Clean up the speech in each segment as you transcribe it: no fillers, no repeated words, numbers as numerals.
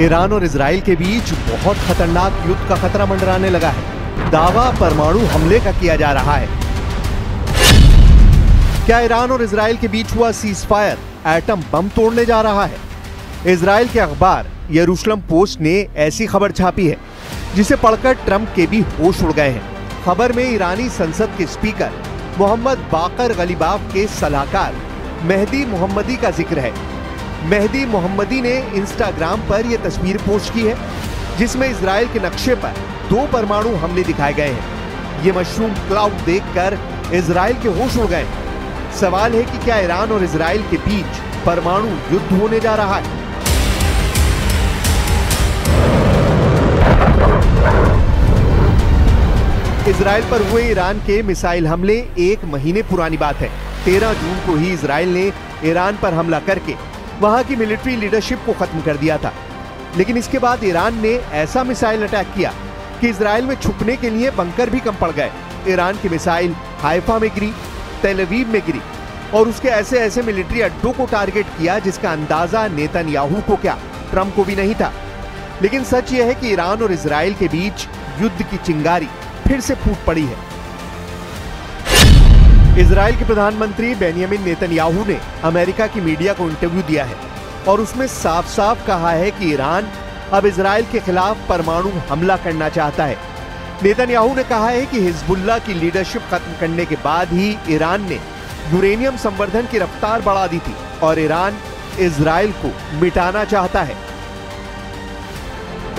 Iran और Israel के बीच बहुत खतरनाक युद्ध का खतरा मंडराने लगा है। दावा परमाणु हमले का किया जा रहा है। क्या ईरान और इजराइल के बीच हुआ सीजफायर एटम बम तोड़ने जा रहा है? इजराइल के अखबार यरूशलेम पोस्ट ने ऐसी खबर छापी है जिसे पढ़कर ट्रंप के भी होश उड़ गए हैं। खबर में ईरानी संसद के स्पीकर मोहम्मद बाकर गलीबाफ के सलाहकार मेहदी मोहम्मदी का जिक्र है। मेहदी मोहम्मदी ने इंस्टाग्राम पर यह तस्वीर पोस्ट की है जिसमें इजराइल के नक्शे पर 2 परमाणु हमले दिखाए गए हैं। ये मशरूम क्लाउड देखकर इजराइल के होश उड़ गए। सवाल है कि क्या ईरान और इजराइल के बीच परमाणु युद्ध होने जा रहा है? इजराइल पर हुए ईरान के मिसाइल हमले 1 महीने पुरानी बात है। 13 जून को ही इजराइल ने ईरान पर हमला करके वहां की मिलिट्री लीडरशिप को खत्म कर दिया था। लेकिन इसके बाद ईरान ने ऐसा मिसाइल अटैक किया कि इजराइल में छुपने के लिए बंकर भी कम पड़ गए। ईरान की मिसाइल हाइफा में गिरी, तेल अवीव में गिरी और उसके ऐसे ऐसे मिलिट्री अड्डों को टारगेट किया जिसका अंदाजा नेतन्याहू को क्या, ट्रंप को भी नहीं था। लेकिन सच यह है कि ईरान और इजराइल के बीच युद्ध की चिंगारी फिर से फूट पड़ी है। इजराइल के प्रधानमंत्री बेंयामिन नेतन्याहू ने अमेरिका की मीडिया को इंटरव्यू दिया है और उसमें साफ साफ कहा है कि ईरान अब इजराइल के खिलाफ परमाणु हमला करना चाहता है। नेतन्याहू ने कहा है कि हिजबुल्लाह की लीडरशिप खत्म करने के बाद ही ईरान ने यूरेनियम संवर्धन की रफ्तार बढ़ा दी थी और ईरान इजराइल को मिटाना चाहता है।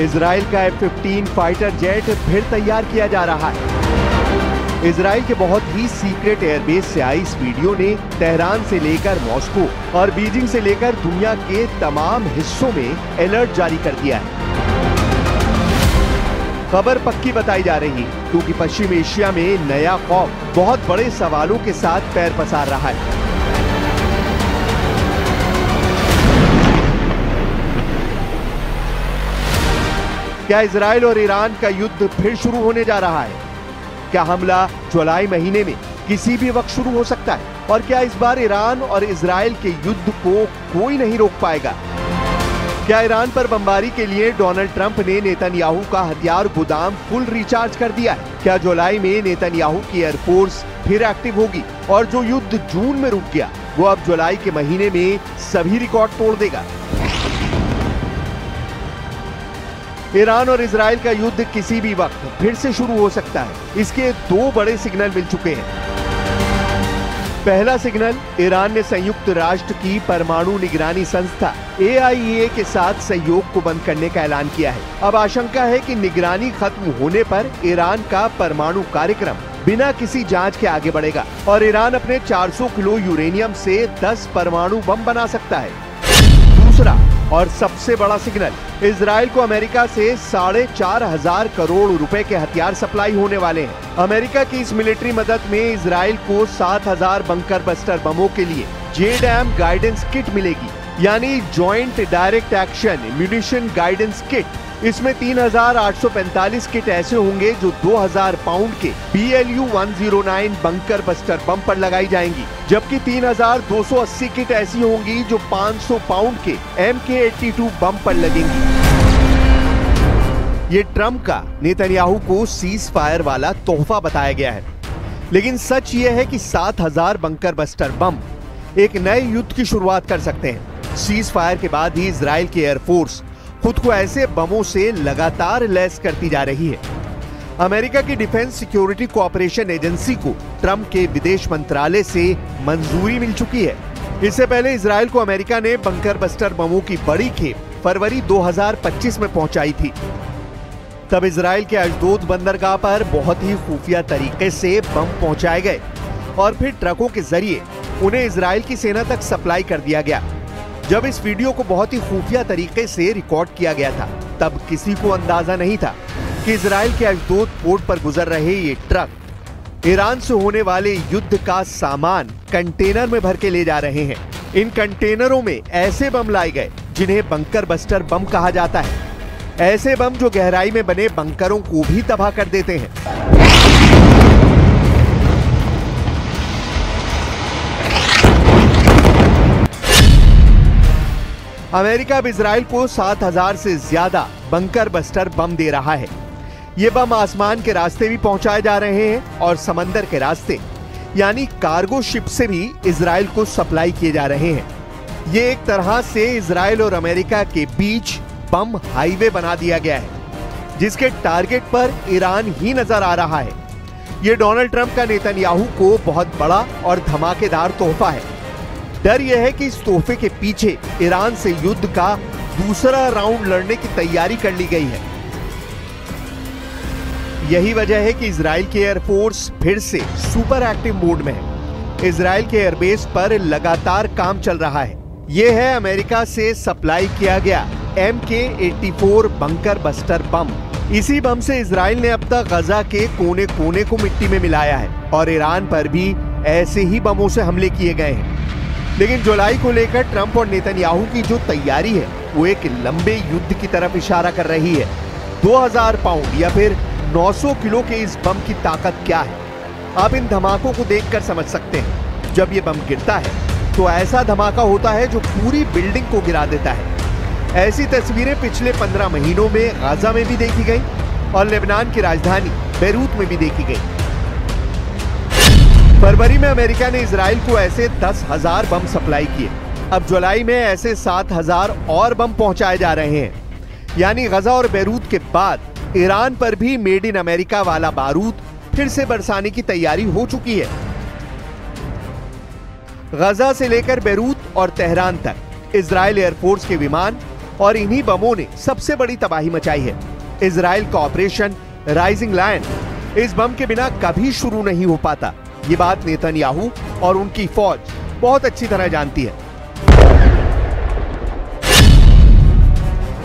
इजराइल का F-15 फाइटर जेट फिर तैयार किया जा रहा है। इजराइल के बहुत ही सीक्रेट एयरबेस से आई इस वीडियो ने तेहरान से लेकर मॉस्को और बीजिंग से लेकर दुनिया के तमाम हिस्सों में अलर्ट जारी कर दिया है। खबर पक्की बताई जा रही क्योंकि पश्चिम एशिया में नया खौफ बहुत बड़े सवालों के साथ पैर पसार रहा है। क्या इजराइल और ईरान का युद्ध फिर शुरू होने जा रहा है? क्या हमला जुलाई महीने में किसी भी वक्त शुरू हो सकता है? और क्या इस बार ईरान और इजराइल के युद्ध को कोई नहीं रोक पाएगा? क्या ईरान पर बमबारी के लिए डोनाल्ड ट्रंप ने नेतन्याहू का हथियार गोदाम फुल रिचार्ज कर दिया है? क्या जुलाई में नेतन्याहू की एयरफोर्स फिर एक्टिव होगी और जो युद्ध जून में रुक गया वो अब जुलाई के महीने में सभी रिकॉर्ड तोड़ देगा? ईरान और इजराइल का युद्ध किसी भी वक्त फिर से शुरू हो सकता है। इसके 2 बड़े सिग्नल मिल चुके हैं। पहला सिग्नल, ईरान ने संयुक्त राष्ट्र की परमाणु निगरानी संस्था AIEA के साथ सहयोग को बंद करने का ऐलान किया है। अब आशंका है कि निगरानी खत्म होने पर ईरान का परमाणु कार्यक्रम बिना किसी जांच के आगे बढ़ेगा और ईरान अपने 400 किलो यूरेनियम से 10 परमाणु बम बना सकता है। दूसरा और सबसे बड़ा सिग्नल, इजराइल को अमेरिका से 4,500 करोड़ रुपए के हथियार सप्लाई होने वाले हैं। अमेरिका की इस मिलिट्री मदद में इजराइल को 7,000 बंकर बस्टर बमों के लिए JDAM गाइडेंस किट मिलेगी, यानी joint direct action munition guidance kit. इसमें 3,845 किट ऐसे होंगे जो 2,000 पाउंड के BLU-109 बंकर बस्टर बम पर लगाई जाएंगी, जबकि 3,280 किट ऐसी होंगी जो 500 पाउंड के MK-82 बम पर लगेंगी। ये ट्रंप का नेतन्याहू को सीज फायर वाला तोहफा बताया गया है। लेकिन सच ये है कि 7,000 बंकर बस्टर बम एक नए युद्ध की शुरुआत कर सकते हैं। सीज फायर के बाद ही इजराइल की एयरफोर्स खुद को ऐसे बमों से लगातार लैस करती जा रही है। अमेरिका की डिफेंस सिक्योरिटी कोऑपरेशन एजेंसी को ट्रंप के विदेश मंत्रालय से मंजूरी मिल चुकी है। इससे पहले इजराइल को अमेरिका ने बंकर बस्टर बमों की बड़ी खेप फरवरी 2025 में पहुंचाई थी। तब इजराइल के अशदोद बंदरगाह पर बहुत ही खुफिया तरीके से बम पहुंचाए गए और फिर ट्रकों के जरिए उन्हें इजराइल की सेना तक सप्लाई कर दिया गया। जब इस वीडियो को बहुत ही खुफिया तरीके से रिकॉर्ड किया गया था तब किसी को अंदाजा नहीं था कि इजराइल के अशदोद पोर्ट पर गुजर रहे ये ट्रक ईरान से होने वाले युद्ध का सामान कंटेनर में भर के ले जा रहे हैं। इन कंटेनरों में ऐसे बम लाए गए जिन्हें बंकर बस्टर बम कहा जाता है। ऐसे बम जो गहराई में बने बंकरों को भी तबाह कर देते हैं। अमेरिका अब इजराइल को 7,000 से ज्यादा बंकर बस्टर बम दे रहा है। ये बम आसमान के रास्ते भी पहुंचाए जा रहे हैं और समंदर के रास्ते यानी कार्गो शिप से भी इजराइल को सप्लाई किए जा रहे हैं। ये एक तरह से इजराइल और अमेरिका के बीच बम हाईवे बना दिया गया है, जिसके टारगेट पर ईरान ही नजर आ रहा है। ये डोनाल्ड ट्रंप का नेतन्याहू को बहुत बड़ा और धमाकेदार तोहफा है। डर यह है कि इस तोहफे के पीछे ईरान से युद्ध का दूसरा राउंड लड़ने की तैयारी कर ली गई है। यही वजह है कि इजराइल की एयरफोर्स फिर से सुपर एक्टिव मोड में है। इजराइल के एयरबेस पर लगातार काम चल रहा है। यह है अमेरिका से सप्लाई किया गया MK-84 बंकर बस्टर बम। इसी बम से इजराइल ने अब तक गजा के कोने कोने को मिट्टी में मिलाया है और ईरान पर भी ऐसे ही बमों से हमले किए गए हैं। लेकिन जुलाई को लेकर ट्रंप और नेतन्याहू की जो तैयारी है वो एक लंबे युद्ध की तरफ इशारा कर रही है। 2000 पाउंड या फिर 900 किलो के इस बम की ताकत क्या है, आप इन धमाकों को देखकर समझ सकते हैं। जब ये बम गिरता है तो ऐसा धमाका होता है जो पूरी बिल्डिंग को गिरा देता है। ऐसी तस्वीरें पिछले 15 महीनों में गाजा में भी देखी गई और लेबनान की राजधानी बेरूत में भी देखी गई। फरवरी में अमेरिका ने इजराइल को ऐसे 10,000 बम सप्लाई किए। अब जुलाई में ऐसे 7,000 और बम पहुंचाए जा रहे हैं। यानी गजा और बेरूत के बाद ईरान पर भी मेड इन अमेरिका वाला बारूद फिर से बरसाने की तैयारी हो चुकी है। गजा से लेकर बेरूत और तेहरान तक इजराइल एयरफोर्स के विमान और इन्हीं बमों ने सबसे बड़ी तबाही मचाई है। इजराइल का ऑपरेशन राइजिंग लायन इस बम के बिना कभी शुरू नहीं हो पाता। ये बात नेतन्याहू और उनकी फौज बहुत अच्छी तरह जानती है।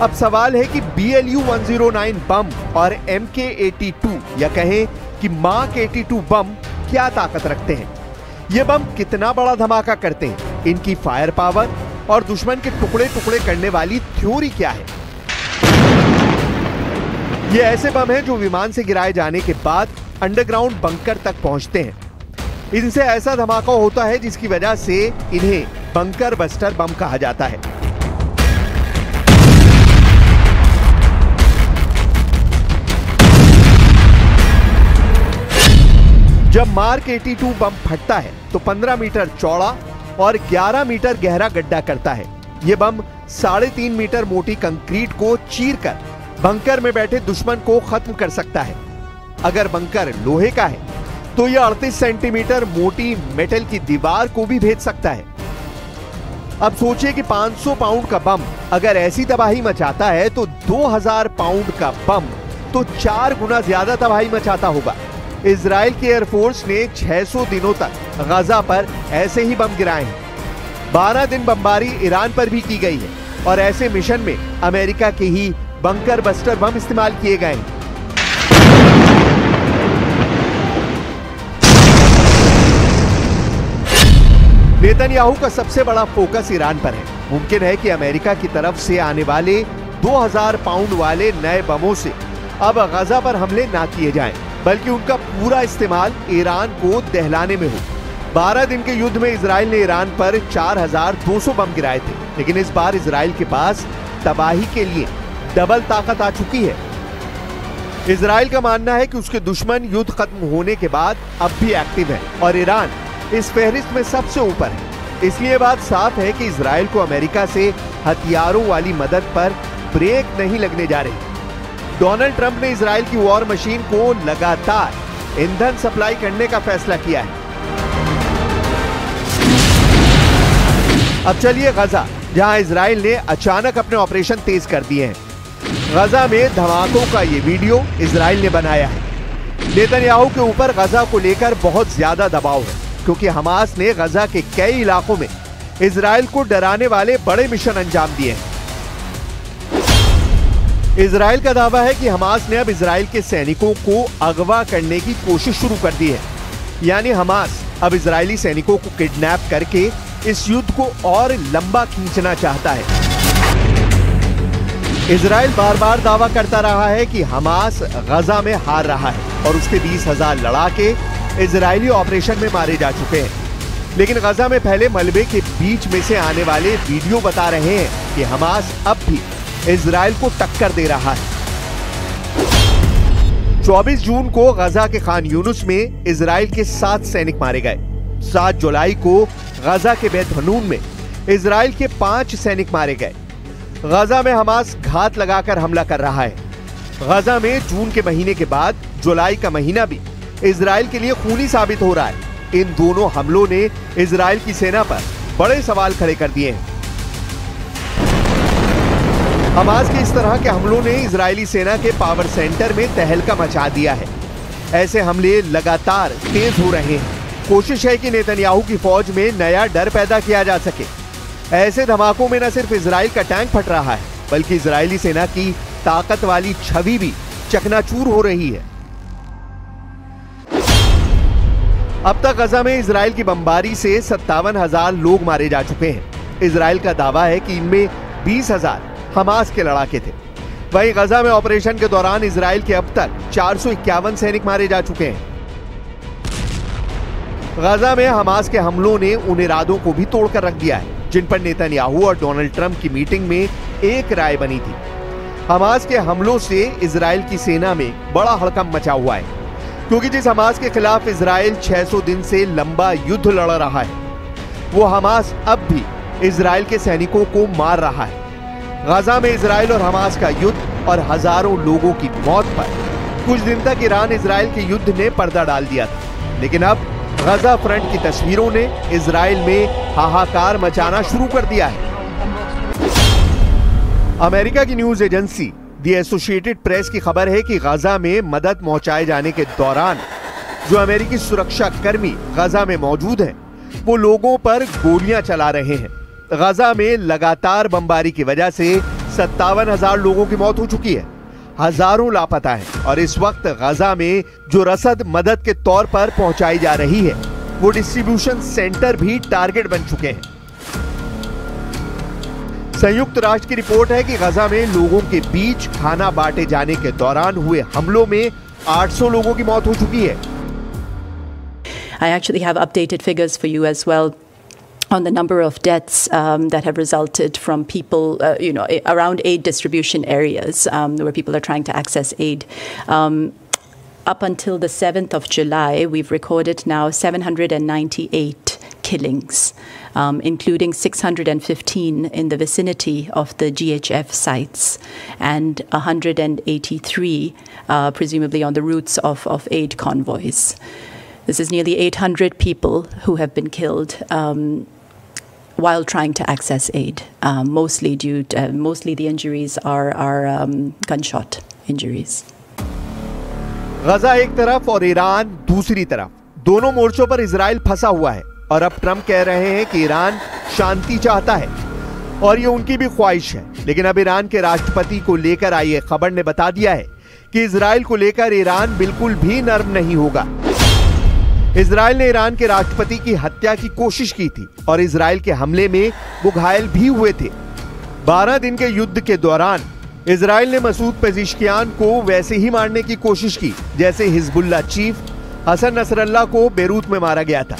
अब सवाल है कि BLU-109 बम और MK-82 या कहें कि मार्क 82 बम क्या ताकत रखते हैं। ये बम कितना बड़ा धमाका करते हैं, इनकी फायर पावर और दुश्मन के टुकड़े टुकड़े करने वाली थ्योरी क्या है। ये ऐसे बम हैं जो विमान से गिराए जाने के बाद अंडरग्राउंड बंकर तक पहुंचते हैं। इनसे ऐसा धमाका होता है जिसकी वजह से इन्हें बंकर बस्टर बम कहा जाता है। जब मार्क 82 बम फटता है तो 15 मीटर चौड़ा और 11 मीटर गहरा गड्ढा करता है। यह बम 3.5 मीटर मोटी कंक्रीट को चीरकर बंकर में बैठे दुश्मन को खत्म कर सकता है। अगर बंकर लोहे का है तो यह 38 सेंटीमीटर मोटी मेटल की दीवार को भी भेद सकता है। अब सोचिए कि 500 पाउंड का बम अगर ऐसी तबाही मचाता है तो 2000 पाउंड का बम तो 4 गुना ज्यादा तबाही मचाता होगा। इजराइल की एयरफोर्स ने 600 दिनों तक गजा पर ऐसे ही बम गिराए हैं। 12 दिन बमबारी ईरान पर भी की गई है और ऐसे मिशन में अमेरिका के ही बंकर बस्टर बम इस्तेमाल किए गए हैं। नेतन्याहू का सबसे बड़ा फोकस ईरान पर है। मुमकिन है कि अमेरिका की तरफ से आने वाले 2000 पाउंड वाले नए बमों से अब गजा पर हमले ना किए जाएं, बल्कि उनका पूरा इस्तेमाल ईरान को दहलाने में हो। 12 दिन के युद्ध में इजराइल ने ईरान पर 4200 बम गिराए थे, लेकिन इस बार इजराइल के पास तबाही के लिए डबल ताकत आ चुकी है। इजराइल का मानना है कि उसके दुश्मन युद्ध खत्म होने के बाद अब भी एक्टिव है और ईरान इस फहरिस्त में सबसे ऊपर है। इसलिए बात साफ है कि इजराइल को अमेरिका से हथियारों वाली मदद पर ब्रेक नहीं लगने जा रही। डोनाल्ड ट्रंप ने इजराइल की वॉर मशीन को लगातार ईंधन सप्लाई करने का फैसला किया है। अब चलिए गजा, जहां इजराइल ने अचानक अपने ऑपरेशन तेज कर दिए हैं। गजा में धमाकों का ये वीडियो इजराइल ने बनाया है। नेतन्याहू के ऊपर गजा को लेकर बहुत ज्यादा दबाव है, क्योंकि हमास ने गजा के कई इलाकों में इजराइल को डराने वाले बड़े मिशन अंजाम दिए हैं। इजराइल का दावा है कि हमास ने अब इजराइल के सैनिकों को अगवा करने की कोशिश शुरू कर दी है। यानी हमास अब इजरायली सैनिकों को किडनैप करके इस युद्ध को और लंबा खींचना चाहता है। इजराइल बार बार दावा करता रहा है कि हमास गजा में हार रहा है और उसके 20,000 लड़ाके इजरायली ऑपरेशन में मारे जा चुके हैं। लेकिन गजा में फैले मलबे के बीच में से आने वाले वीडियो बता रहे हैं कि हमास अब भी इजराइल को टक्कर दे रहा है। 24 जून को गजा के खान यूनुस में इजराइल के 7 सैनिक मारे गए। 7 जुलाई को गजा के बैत हनून में इजराइल के 5 सैनिक मारे गए। गजा में हमास घात लगाकर हमला कर रहा है। गजा में जून के महीने के बाद जुलाई का महीना भी इजराइल के लिए खूनी साबित हो रहा है। इन दोनों हमलों ने इजराइल की सेना पर बड़े सवाल खड़े कर दिए हैं। हमास के इस तरह के हमलों ने इजरायली सेना के पावर सेंटर में तहलका मचा दिया है। ऐसे हमले लगातार तेज हो रहे हैं। कोशिश है कि नेतन्याहू की फौज में नया डर पैदा किया जा सके। ऐसे धमाकों में न सिर्फ इजराइल का टैंक फट रहा है, बल्कि इजरायली सेना की ताकत वाली छवि भी चकनाचूर हो रही है। अब तक गजा में इजराइल की बमबारी से 57,000 लोग मारे जा चुके हैं। इजराइल का दावा है कि इनमें 20,000 हमास के लड़ाके थे। वहीं गजा में ऑपरेशन के दौरान इजराइल के अब तक 451 सैनिक मारे जा चुके हैं। गजा में हमास के हमलों ने उन इरादों को भी तोड़कर रख दिया है जिन पर नेतन्याहू और डोनाल्ड ट्रंप की मीटिंग में एक राय बनी थी। हमास के हमलों से इजराइल की सेना में बड़ा हड़कंप मचा हुआ है, क्योंकि जिस हमास के खिलाफ इजराइल 600 दिन से लंबा युद्ध लड़ रहा है, वो हमास अब भी इजराइल के सैनिकों को मार रहा है। गजा में इजराइल और हमास का युद्ध और हजारों लोगों की मौत पर कुछ दिन तक ईरान इजराइल के युद्ध ने पर्दा डाल दिया था, लेकिन अब गजा फ्रंट की तस्वीरों ने इजराइल में हाहाकार मचाना शुरू कर दिया है। अमेरिका की न्यूज एजेंसी दी एसोसिएटेड प्रेस की खबर है कि गजा में मदद पहुंचाए जाने के दौरान जो अमेरिकी सुरक्षा कर्मी गजा में मौजूद हैं, वो लोगों पर गोलियां चला रहे हैं। गजा में लगातार बमबारी की वजह से 57,000 लोगों की मौत हो चुकी है। हजारों लापता हैं और इस वक्त गजा में जो रसद मदद के तौर पर पहुंचाई जा रही है, वो डिस्ट्रीब्यूशन सेंटर भी टारगेट बन चुके हैं। संयुक्त राष्ट्र की रिपोर्ट है कि गजा में लोगों के बीच खाना बांटे जाने के दौरान हुए हमलों में 800 लोगों की मौत हो चुकी है। I actually have updated figures for you as well on the number of deaths that have resulted from people, around aid distribution areas where people are trying to access aid. Up until the 7th of July, we've recorded now 798 killings, including 615 in the vicinity of the GHF sites and 183 presumably on the routes of aid convoys. This is nearly 800 people who have been killed while trying to access aid. Mostly the injuries are gunshot injuries. गजा एक तरफ और Iran दूसरी तरफ, दोनों मोर्चों पर Israel फंसा हुआ है और अब ट्रंप कह रहे हैं कि ईरान शांति चाहता है और ये उनकी भी ख्वाहिश है। लेकिन अब ईरान के राष्ट्रपति को लेकर आई एक खबर ने बता दिया है कि इजराइल को लेकर ईरान बिल्कुल भी नर्म नहीं होगा। इजराइल ने ईरान के राष्ट्रपति की हत्या की कोशिश की थी और इजराइल के हमले में वो घायल भी हुए थे। 12 दिन के युद्ध के दौरान इजराइल ने मसूद पेजिशकियान को वैसे ही मारने की कोशिश की जैसे हिजबुल्लाह चीफ हसन नसरल्लाह को बेरूत में मारा गया था।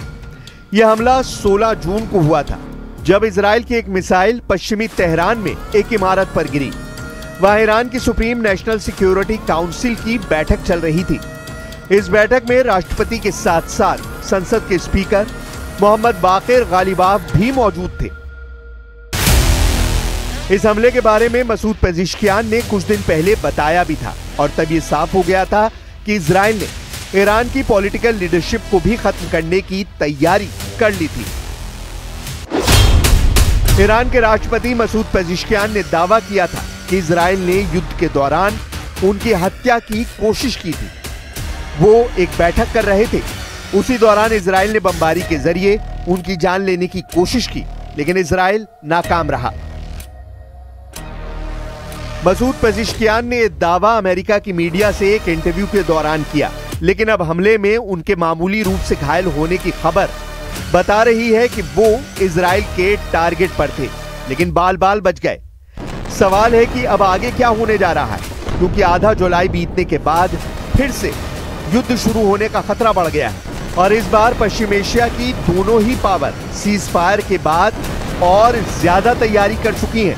यह हमला 16 जून को हुआ था, जब इजराइल की एक मिसाइल पश्चिमी तेहरान में एक इमारत पर गिरी। वहां ईरान की सुप्रीम नेशनल सिक्योरिटी काउंसिल की बैठक चल रही थी। इस बैठक में राष्ट्रपति के साथ साथ संसद के स्पीकर मोहम्मद बाकिर गालिबाफ भी मौजूद थे। इस हमले के बारे में मसूद पेजिशकियान ने कुछ दिन पहले बताया भी था और तब ये साफ हो गया था कि इजराइल ने ईरान की पॉलिटिकल लीडरशिप को भी खत्म करने की तैयारी कर ली थी। ईरान के राष्ट्रपति मसूद पेजिशकियान ने दावा किया था कि इजराइल ने युद्ध के दौरान उनकी हत्या की कोशिश की थी। वो एक बैठक कर रहे थे, उसी दौरान इजराइल ने बमबारी के जरिए उनकी जान लेने की कोशिश की, लेकिन इजराइल नाकाम रहा। मसूद पेजिशकियान ने यह दावा अमेरिका की मीडिया से एक इंटरव्यू के दौरान किया, लेकिन अब हमले में उनके मामूली रूप से घायल होने की खबर बता रही है कि वो इजराइल के टारगेट पर थे, लेकिन बाल बाल बच गए। सवाल है कि अब आगे क्या होने जा रहा है, क्योंकि आधा जुलाई बीतने के बाद फिर से युद्ध शुरू होने का खतरा बढ़ गया है और इस बार पश्चिम एशिया की दोनों ही पावर सीज फायर के बाद और ज्यादा तैयारी कर चुकी हैं।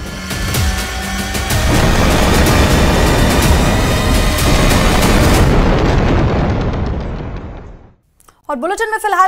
और बुलेटिन में फिलहाल